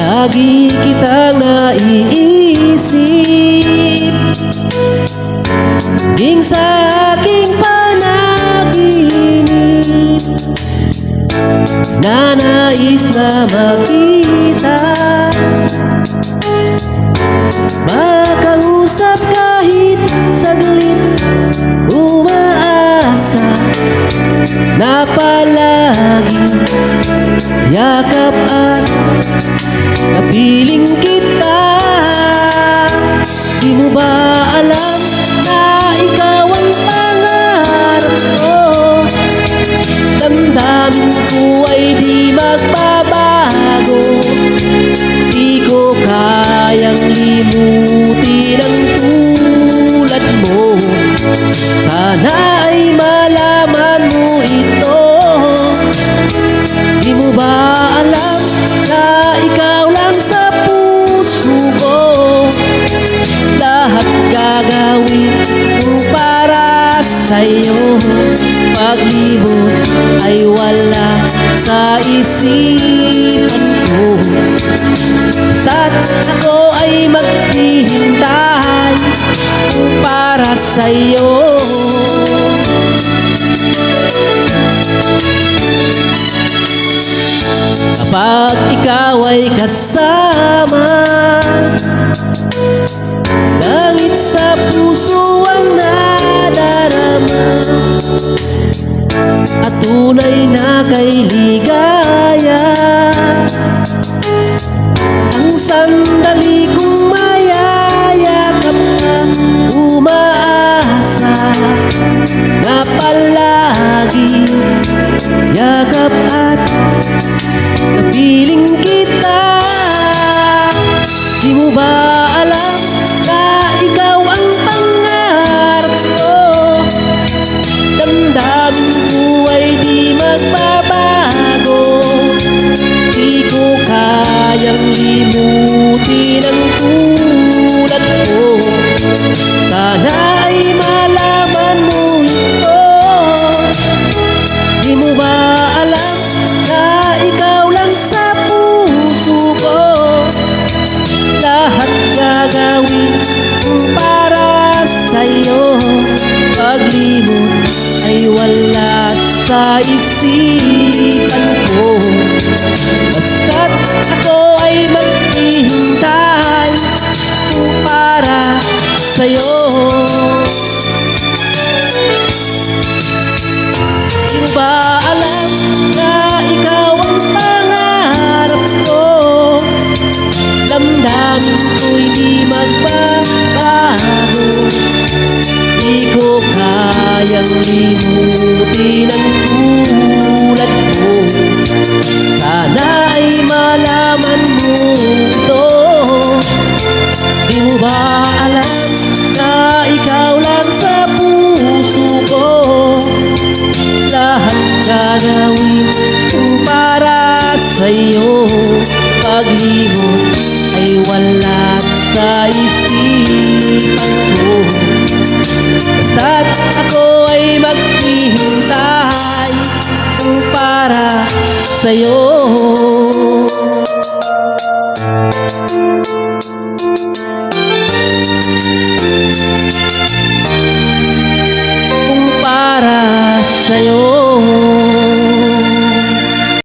Lagi kitang naiisip ding sa aking panaginip, na nais na makita, makausap kahit saglit, umaasa na palagi yakap at napiling kita. Di mo ba alam na ikaw ang pangarap ko? Damdamin ko ay di magbabago. Di ko kayang limutin ang tulad mo. Sana ay malaman mo ito. Di mo ba alam na ikaw lang sa puso ko? Lahat gagawin ko para sa'yo. Paglibot ay wala sa isipan ko. Basta't ako ay maghihintay para sa'yo. Kapag ikaw ay kasama, langit sa puso ang nadarama, at tunay na kay ligaya. Ang sandali kong mayayakap ka, umaasa na palagi yakap at napiling kita. Di mo ba alam na ikaw ang pangarap ko? Damdamin ko ay di magbabago. Di ko kayang limutin ang tulad ko. Sana ay malaman mo ito. Di mo ba alam na ikaw lang sa puso ko? Lahat gagawin para sa'yo. Paglimot ay wala sa isipan ko. Basta't ako ay maghihintay para sa'yo. Di mo ba alam na ikaw ang pangarap ko? Damdamin ko'y di magbabago. Di ko kayang limutin ang tulad mo. Sana ay malaman mo ito. Di mo ba alam na ikaw lang sa puso ko? Lahat gagawin ko para sa'yo. Paglibot ay wala sa isipan ko. Basta't ako ay maghihintay para sa'yo. Para sa'yo.